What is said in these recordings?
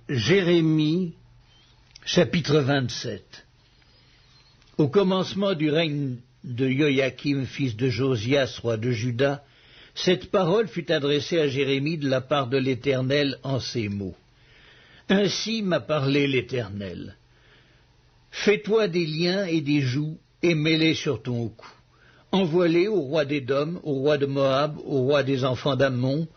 Jérémie, chapitre 27. Au commencement du règne de Joachim, fils de Josias, roi de Juda, cette parole fut adressée à Jérémie de la part de l'Éternel en ces mots. Ainsi m'a parlé l'Éternel. Fais-toi des liens et des jougs et mets-les sur ton cou. Envoie-les au roi d'Édom, au roi de Moab, au roi des enfants d'Ammon,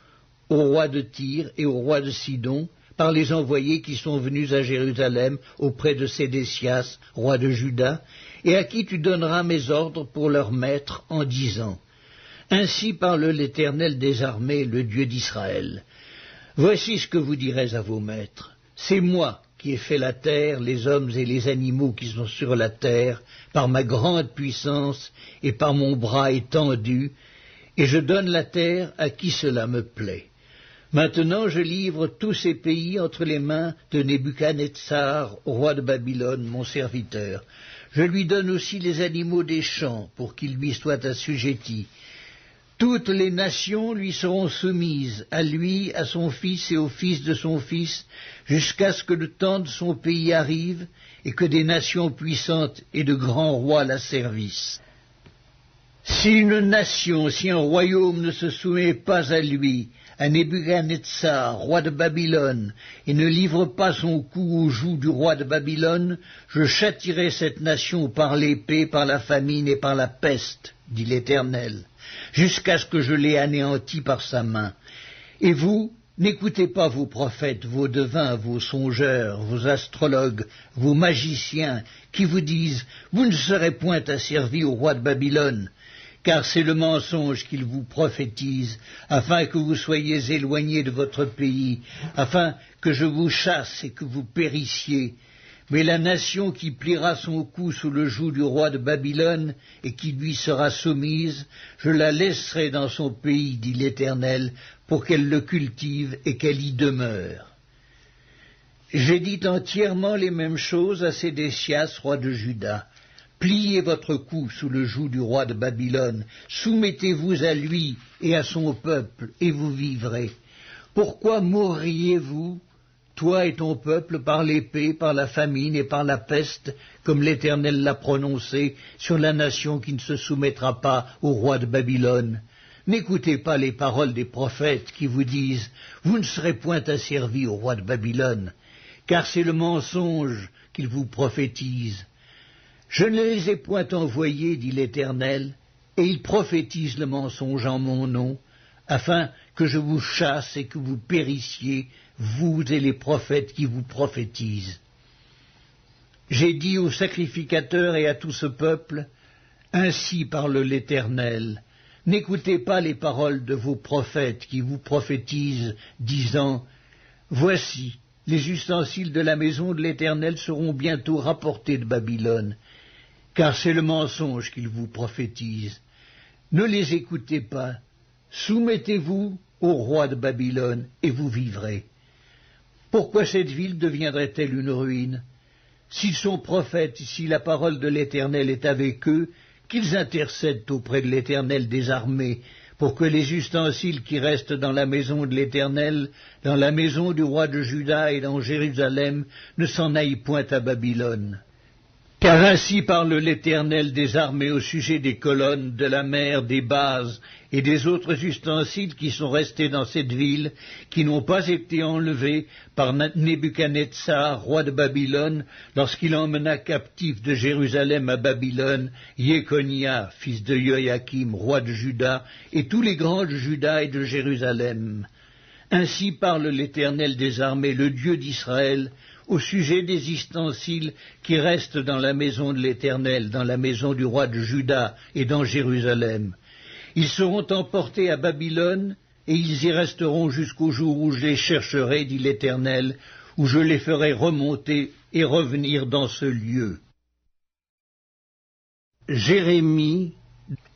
au roi de Tyr et au roi de Sidon, par les envoyés qui sont venus à Jérusalem auprès de Sédécias, roi de Juda, et à qui tu donneras mes ordres pour leur maître en disant « Ainsi parle l'Éternel des armées, le Dieu d'Israël. Voici ce que vous direz à vos maîtres. C'est moi qui ai fait la terre, les hommes et les animaux qui sont sur la terre, par ma grande puissance et par mon bras étendu, et je donne la terre à qui cela me plaît. Maintenant je livre tous ces pays entre les mains de Nebuchadnezzar, roi de Babylone, mon serviteur. Je lui donne aussi les animaux des champs, pour qu'ils lui soient assujettis. Toutes les nations lui seront soumises, à lui, à son fils et au fils de son fils, jusqu'à ce que le temps de son pays arrive, et que des nations puissantes et de grands rois la servissent. Si une nation, si un royaume ne se soumet pas à lui, à Nebuchadnezzar, roi de Babylone, et ne livre pas son cou au joug du roi de Babylone, je châtierai cette nation par l'épée, par la famine et par la peste, dit l'Éternel, jusqu'à ce que je l'ai anéanti par sa main. Et vous, n'écoutez pas vos prophètes, vos devins, vos songeurs, vos astrologues, vos magiciens, qui vous disent « Vous ne serez point asservis au roi de Babylone », car c'est le mensonge qu'ils vous prophétisent, afin que vous soyez éloignés de votre pays, afin que je vous chasse et que vous périssiez. Mais la nation qui pliera son cou sous le joug du roi de Babylone et qui lui sera soumise, je la laisserai dans son pays, dit l'Éternel, pour qu'elle le cultive et qu'elle y demeure. J'ai dit entièrement les mêmes choses à Sédécias, roi de Juda. Pliez votre cou sous le joug du roi de Babylone, soumettez-vous à lui et à son peuple, et vous vivrez. Pourquoi mourriez-vous, toi et ton peuple, par l'épée, par la famine et par la peste, comme l'Éternel l'a prononcé, sur la nation qui ne se soumettra pas au roi de Babylone? N'écoutez pas les paroles des prophètes qui vous disent « Vous ne serez point asservis au roi de Babylone », car c'est le mensonge qu'ils vous prophétisent. Je ne les ai point envoyés, dit l'Éternel, et ils prophétisent le mensonge en mon nom, afin que je vous chasse et que vous périssiez, vous et les prophètes qui vous prophétisent. J'ai dit aux sacrificateurs et à tout ce peuple, ainsi parle l'Éternel, n'écoutez pas les paroles de vos prophètes qui vous prophétisent, disant, voici, les ustensiles de la maison de l'Éternel seront bientôt rapportés de Babylone, car c'est le mensonge qu'ils vous prophétisent. Ne les écoutez pas, soumettez-vous au roi de Babylone, et vous vivrez. Pourquoi cette ville deviendrait-elle une ruine? S'ils sont prophètes, si la parole de l'Éternel est avec eux, qu'ils intercèdent auprès de l'Éternel des armées, pour que les ustensiles qui restent dans la maison de l'Éternel, dans la maison du roi de Juda et dans Jérusalem, ne s'en aillent point à Babylone. Car ainsi parle l'Éternel des armées au sujet des colonnes, de la mer, des bases et des autres ustensiles qui sont restés dans cette ville, qui n'ont pas été enlevés par Nebuchadnezzar, roi de Babylone, lorsqu'il emmena captif de Jérusalem à Babylone Jéconia, fils de Joachim, roi de Juda, et tous les grands de Juda et de Jérusalem. Ainsi parle l'Éternel des armées, le Dieu d'Israël, au sujet des ustensiles qui restent dans la maison de l'Éternel, dans la maison du roi de Juda et dans Jérusalem. Ils seront emportés à Babylone, et ils y resteront jusqu'au jour où je les chercherai, dit l'Éternel, où je les ferai remonter et revenir dans ce lieu. Jérémie,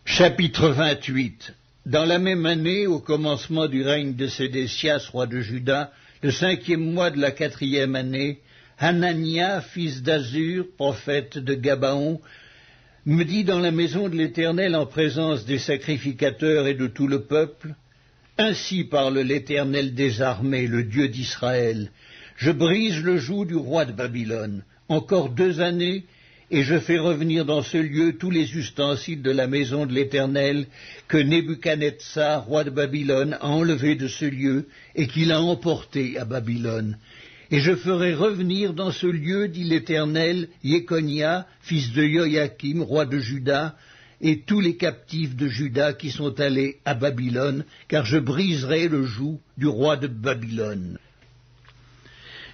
chapitre 28. Dans la même année, au commencement du règne de Sédécias, roi de Juda, le 5e mois de la 4e année, Hanania, fils d'Azur, prophète de Gabaon, me dit dans la maison de l'Éternel en présence des sacrificateurs et de tout le peuple, Ainsi parle l'Éternel des armées, le Dieu d'Israël. Je brise le joug du roi de Babylone. Encore 2 années, et je fais revenir dans ce lieu tous les ustensiles de la maison de l'Éternel que Nebuchadnezzar, roi de Babylone, a enlevés de ce lieu et qu'il a emportés à Babylone. Et je ferai revenir dans ce lieu, dit l'Éternel, Jéconia, fils de Joachim, roi de Juda, et tous les captifs de Juda qui sont allés à Babylone, car je briserai le joug du roi de Babylone.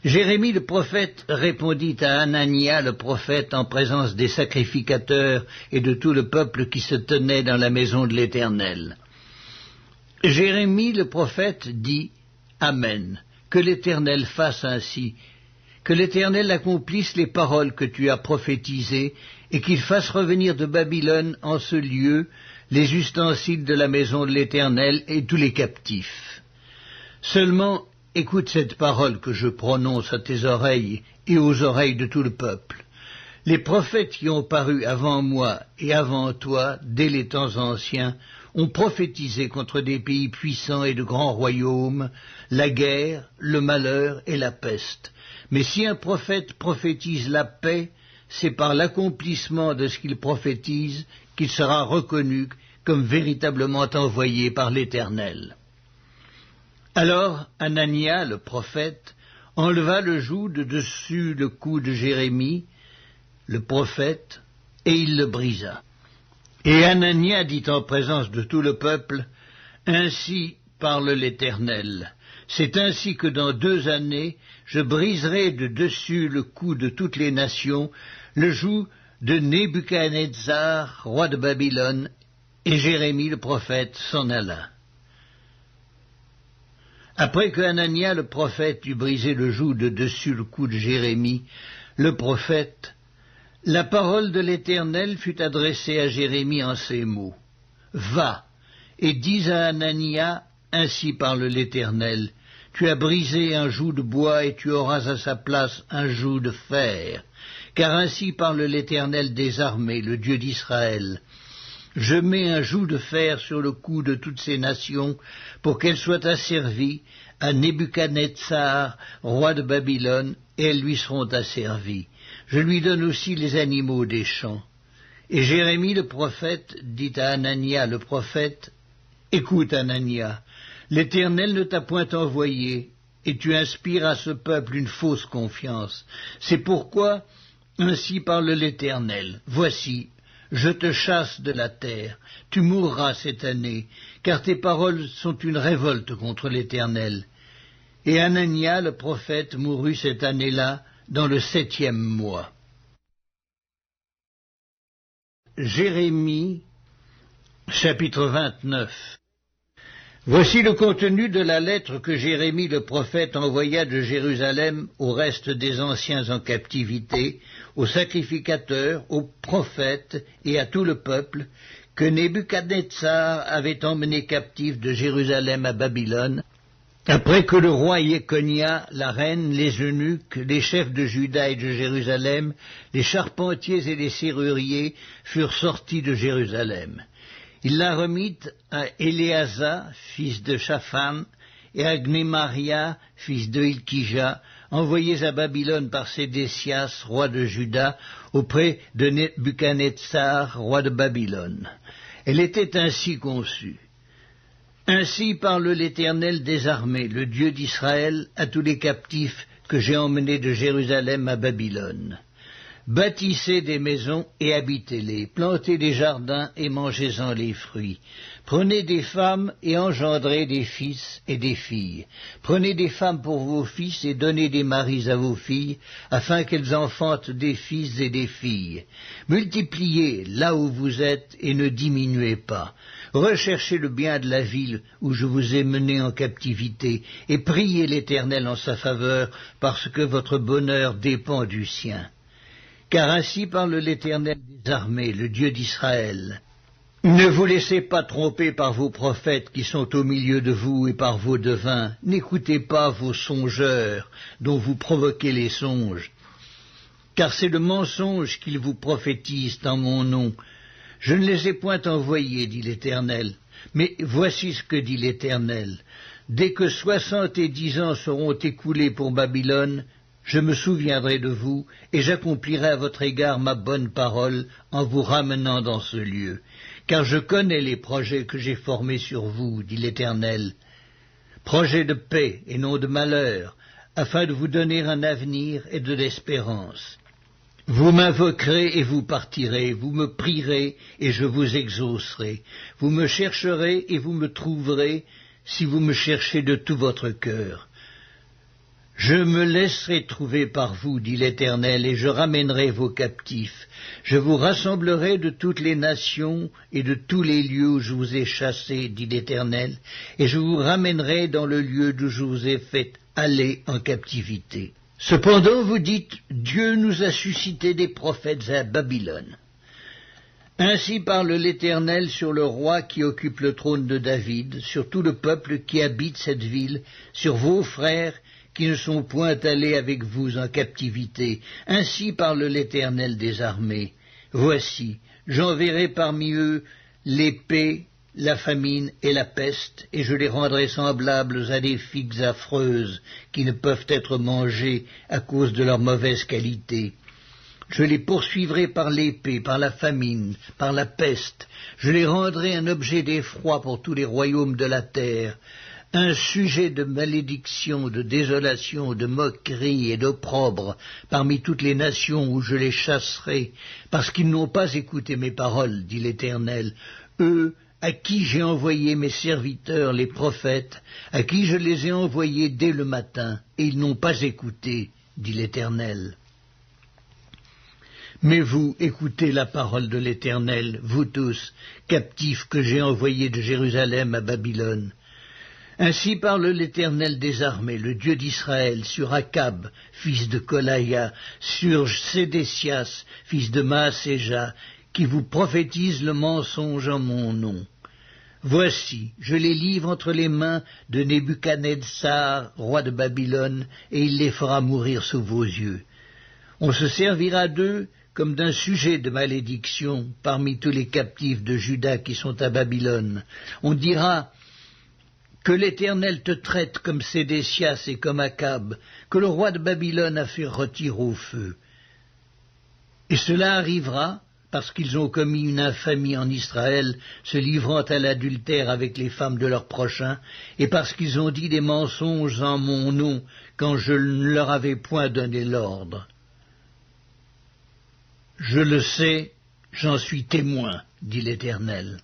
Jérémie le prophète répondit à Hanania le prophète en présence des sacrificateurs et de tout le peuple qui se tenait dans la maison de l'Éternel. Jérémie le prophète dit « Amen ». Que l'Éternel fasse ainsi, que l'Éternel accomplisse les paroles que tu as prophétisées, et qu'il fasse revenir de Babylone en ce lieu les ustensiles de la maison de l'Éternel et tous les captifs. Seulement, écoute cette parole que je prononce à tes oreilles et aux oreilles de tout le peuple. Les prophètes qui ont paru avant moi et avant toi, dès les temps anciens, ont prophétisé contre des pays puissants et de grands royaumes, la guerre, le malheur et la peste. Mais si un prophète prophétise la paix, c'est par l'accomplissement de ce qu'il prophétise qu'il sera reconnu comme véritablement envoyé par l'Éternel. Alors Hanania, le prophète, enleva le joug de dessus le cou de Jérémie, le prophète, et il le brisa. Et Hanania dit en présence de tout le peuple, « Ainsi parle l'Éternel. C'est ainsi que dans 2 années, je briserai de dessus le cou de toutes les nations, le joug de Nebuchadnezzar, roi de Babylone, et Jérémie le prophète s'en alla. » Après que Hanania le prophète eut brisé le joug de dessus le cou de Jérémie, le prophète, la parole de l'Éternel fut adressée à Jérémie en ces mots. « Va, et dis à Hanania, ainsi parle l'Éternel, tu as brisé un joug de bois et tu auras à sa place un joug de fer. Car ainsi parle l'Éternel des armées, le Dieu d'Israël. Je mets un joug de fer sur le cou de toutes ces nations pour qu'elles soient asservies à Nebuchadnezzar, roi de Babylone, et elles lui seront asservies. Je lui donne aussi les animaux des champs. » Et Jérémie le prophète dit à Hanania le prophète, « Écoute, Hanania, l'Éternel ne t'a point envoyé, et tu inspires à ce peuple une fausse confiance. C'est pourquoi, ainsi parle l'Éternel, voici, je te chasse de la terre, tu mourras cette année, car tes paroles sont une révolte contre l'Éternel. » Et Hanania le prophète mourut cette année-là, dans le 7e mois. Jérémie, chapitre 29. Voici le contenu de la lettre que Jérémie le prophète envoya de Jérusalem au reste des anciens en captivité, aux sacrificateurs, aux prophètes et à tout le peuple, que Nebuchadnezzar avait emmené captif de Jérusalem à Babylone, après que le roi Jéconia, la reine, les eunuques, les chefs de Juda et de Jérusalem, les charpentiers et les serruriers furent sortis de Jérusalem. Il la remit à Éléasa, fils de Shaphan, et à Gnémaria, fils de Hilkija, envoyés à Babylone par Sédécias, roi de Juda, auprès de Nebuchadnezzar, roi de Babylone. Elle était ainsi conçue. Ainsi parle l'Éternel des armées, le Dieu d'Israël, à tous les captifs que j'ai emmenés de Jérusalem à Babylone. Bâtissez des maisons et habitez-les, plantez des jardins et mangez-en les fruits. Prenez des femmes et engendrez des fils et des filles. Prenez des femmes pour vos fils et donnez des maris à vos filles, afin qu'elles enfantent des fils et des filles. Multipliez là où vous êtes et ne diminuez pas. Recherchez le bien de la ville où je vous ai mené en captivité, et priez l'Éternel en sa faveur, parce que votre bonheur dépend du sien. Car ainsi parle l'Éternel des armées, le Dieu d'Israël. Ne vous laissez pas tromper par vos prophètes qui sont au milieu de vous et par vos devins. N'écoutez pas vos songeurs dont vous provoquez les songes. Car c'est le mensonge qu'ils vous prophétisent en mon nom. Je ne les ai point envoyés, dit l'Éternel. Mais voici ce que dit l'Éternel. Dès que 70 ans seront écoulés pour Babylone, je me souviendrai de vous, et j'accomplirai à votre égard ma bonne parole en vous ramenant dans ce lieu. Car je connais les projets que j'ai formés sur vous, dit l'Éternel, projets de paix et non de malheur, afin de vous donner un avenir et de l'espérance. Vous m'invoquerez et vous partirez, vous me prierez et je vous exaucerai. Vous me chercherez et vous me trouverez, si vous me cherchez de tout votre cœur. Je me laisserai trouver par vous, dit l'Éternel, et je ramènerai vos captifs. Je vous rassemblerai de toutes les nations et de tous les lieux où je vous ai chassés, dit l'Éternel, et je vous ramènerai dans le lieu d'où je vous ai fait aller en captivité. Cependant, vous dites, Dieu nous a suscité des prophètes à Babylone. Ainsi parle l'Éternel sur le roi qui occupe le trône de David, sur tout le peuple qui habite cette ville, sur vos frères qui ne sont point allés avec vous en captivité. Ainsi parle l'Éternel des armées. Voici, j'enverrai parmi eux l'épée, la famine et la peste, et je les rendrai semblables à des figues affreuses qui ne peuvent être mangées à cause de leur mauvaise qualité. Je les poursuivrai par l'épée, par la famine, par la peste. Je les rendrai un objet d'effroi pour tous les royaumes de la terre, un sujet de malédiction, de désolation, de moquerie et d'opprobre parmi toutes les nations où je les chasserai, parce qu'ils n'ont pas écouté mes paroles, dit l'Éternel, eux à qui j'ai envoyé mes serviteurs, les prophètes, à qui je les ai envoyés dès le matin, et ils n'ont pas écouté, dit l'Éternel. Mais vous, écoutez la parole de l'Éternel, vous tous, captifs que j'ai envoyés de Jérusalem à Babylone. Ainsi parle l'Éternel des armées, le Dieu d'Israël, sur Akab, fils de Kolaïa, sur Sédécias, fils de Maaséja, qui vous prophétise le mensonge en mon nom. Voici, je les livre entre les mains de Nebuchadnezzar, roi de Babylone, et il les fera mourir sous vos yeux. On se servira d'eux comme d'un sujet de malédiction parmi tous les captifs de Juda qui sont à Babylone. On dira que l'Éternel te traite comme Sédécias et comme Akab, que le roi de Babylone a fait retirer au feu. Et cela arrivera parce qu'ils ont commis une infamie en Israël, se livrant à l'adultère avec les femmes de leurs prochains, et parce qu'ils ont dit des mensonges en mon nom, quand je ne leur avais point donné l'ordre. Je le sais, j'en suis témoin, dit l'Éternel.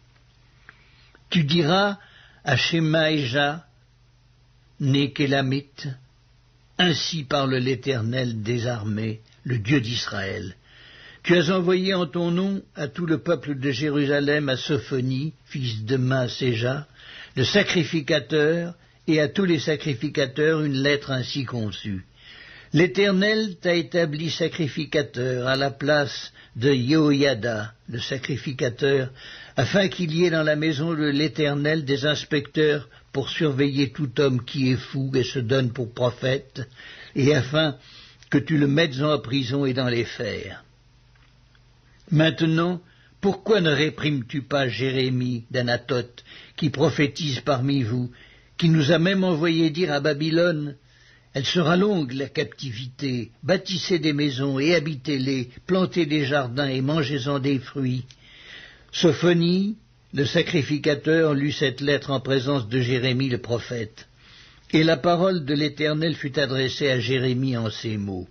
Tu diras à Shemaïja, né qu'Élamite, ainsi parle l'Éternel des armées, le Dieu d'Israël. Tu as envoyé en ton nom à tout le peuple de Jérusalem à Sophonie, fils de Maaséja, le sacrificateur, et à tous les sacrificateurs une lettre ainsi conçue. L'Éternel t'a établi sacrificateur à la place de Yehoiada, le sacrificateur, afin qu'il y ait dans la maison de l'Éternel des inspecteurs pour surveiller tout homme qui est fou et se donne pour prophète, et afin que tu le mettes en prison et dans les fers. Maintenant, pourquoi ne réprimes-tu pas Jérémie d'Anathoth, qui prophétise parmi vous, qui nous a même envoyé dire à Babylone, elle sera longue, la captivité, bâtissez des maisons et habitez-les, plantez des jardins et mangez-en des fruits. Sophonie, le sacrificateur, lut cette lettre en présence de Jérémie le prophète. Et la parole de l'Éternel fut adressée à Jérémie en ces mots.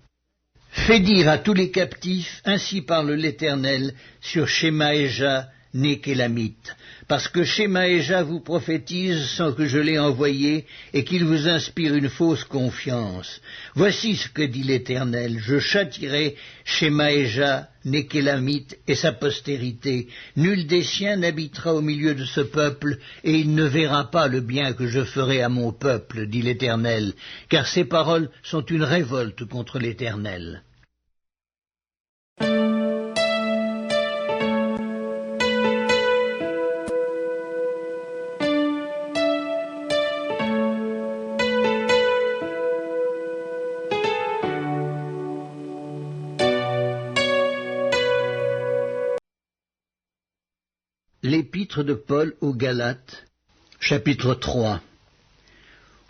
Fais dire à tous les captifs, ainsi parle l'Éternel, sur Shemaïja, né qu'Élamite, parce que Shemaïja vous prophétise sans que je l'ai envoyé, et qu'il vous inspire une fausse confiance. Voici ce que dit l'Éternel, je châtierai Shemaïja, né qu'Élamite, et sa postérité. Nul des siens n'habitera au milieu de ce peuple, et il ne verra pas le bien que je ferai à mon peuple, dit l'Éternel, car ces paroles sont une révolte contre l'Éternel. L'épître de Paul aux Galates, chapitre 3.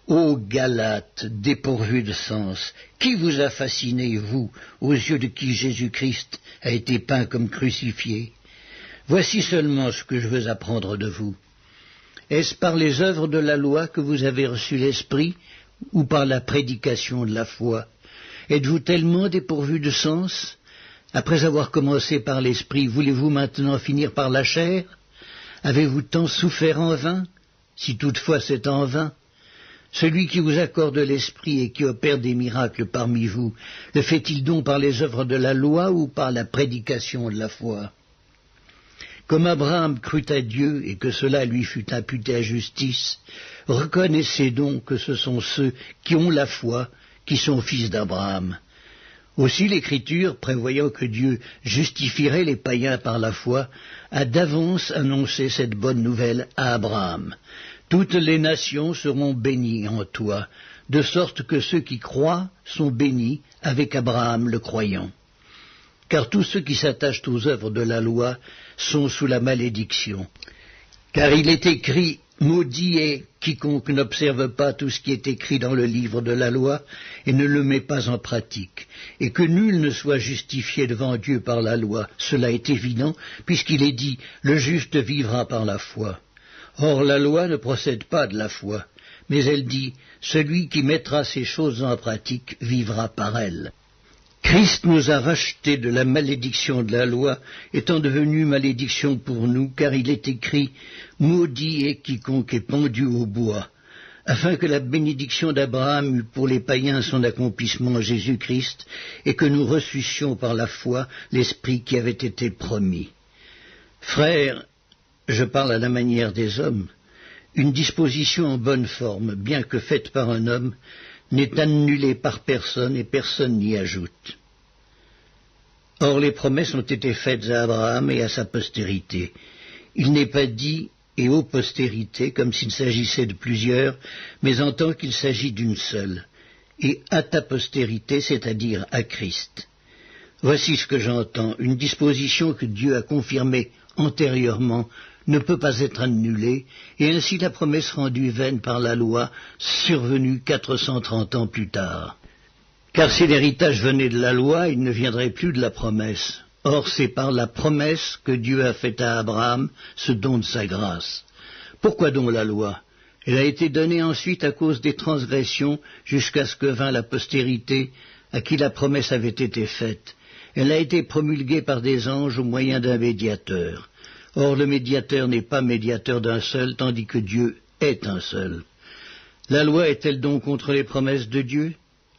Ô Galates, dépourvus de sens, qui vous a fasciné, vous, aux yeux de qui Jésus-Christ a été peint comme crucifié? Voici seulement ce que je veux apprendre de vous. Est-ce par les œuvres de la loi que vous avez reçu l'Esprit, ou par la prédication de la foi? Êtes-vous tellement dépourvus de sens? Après avoir commencé par l'Esprit, voulez-vous maintenant finir par la chair? Avez-vous tant souffert en vain, si toutefois c'est en vain? Celui qui vous accorde l'Esprit et qui opère des miracles parmi vous, le fait-il donc par les œuvres de la loi ou par la prédication de la foi? Comme Abraham crut à Dieu et que cela lui fut imputé à justice, reconnaissez donc que ce sont ceux qui ont la foi qui sont fils d'Abraham. Aussi l'Écriture, prévoyant que Dieu justifierait les païens par la foi, a d'avance annoncé cette bonne nouvelle à Abraham. Toutes les nations seront bénies en toi, de sorte que ceux qui croient sont bénis avec Abraham le croyant. Car tous ceux qui s'attachent aux œuvres de la loi sont sous la malédiction. Car il est écrit: maudit est quiconque n'observe pas tout ce qui est écrit dans le livre de la loi et ne le met pas en pratique, et que nul ne soit justifié devant Dieu par la loi. Cela est évident, puisqu'il est dit: le juste vivra par la foi. Or la loi ne procède pas de la foi, mais elle dit: celui qui mettra ces choses en pratique vivra par elles. Christ nous a rachetés de la malédiction de la loi, étant devenu malédiction pour nous, car il est écrit: maudit est quiconque est pendu au bois, afin que la bénédiction d'Abraham eût pour les païens son accomplissement en Jésus-Christ, et que nous reçussions par la foi l'Esprit qui avait été promis. Frères, je parle à la manière des hommes. Une disposition en bonne forme, bien que faite par un homme, n'est annulée par personne et personne n'y ajoute. Or les promesses ont été faites à Abraham et à sa postérité. Il n'est pas dit « et aux postérités » comme s'il s'agissait de plusieurs, mais en tant qu'il s'agit d'une seule, et à ta postérité, c'est-à-dire à Christ. Voici ce que j'entends: une disposition que Dieu a confirmée antérieurement ne peut pas être annulée, et ainsi la promesse rendue vaine par la loi, survenue 430 ans plus tard. Car si l'héritage venait de la loi, il ne viendrait plus de la promesse. Or c'est par la promesse que Dieu a fait à Abraham ce don de sa grâce. Pourquoi donc la loi? Elle a été donnée ensuite à cause des transgressions, jusqu'à ce que vint la postérité à qui la promesse avait été faite. Elle a été promulguée par des anges au moyen d'un médiateur. Or le médiateur n'est pas médiateur d'un seul, tandis que Dieu est un seul. La loi est-elle donc contre les promesses de Dieu?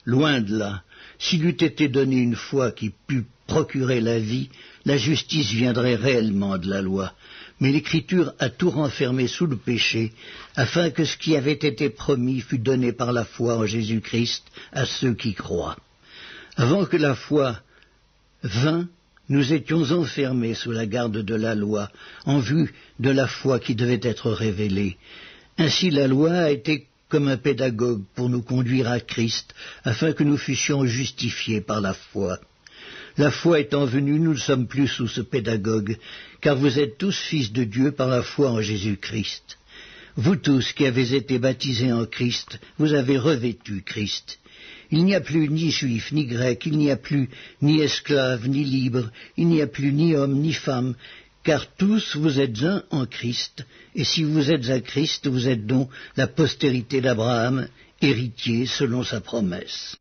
Loin de là. S'il eût été donné une foi qui pût procurer la vie, la justice viendrait réellement de la loi. Mais l'Écriture a tout renfermé sous le péché, afin que ce qui avait été promis fût donné par la foi en Jésus-Christ à ceux qui croient. Avant que la foi vînt, nous étions enfermés sous la garde de la loi, en vue de la foi qui devait être révélée. Ainsi la loi a été comme un pédagogue pour nous conduire à Christ, afin que nous fussions justifiés par la foi. La foi étant venue, nous ne sommes plus sous ce pédagogue, car vous êtes tous fils de Dieu par la foi en Jésus-Christ. Vous tous qui avez été baptisés en Christ, vous avez revêtu Christ. Il n'y a plus ni juif ni grec, il n'y a plus ni esclave ni libre, il n'y a plus ni homme ni femme, car tous vous êtes un en Christ, et si vous êtes à Christ, vous êtes donc la postérité d'Abraham, héritier selon sa promesse.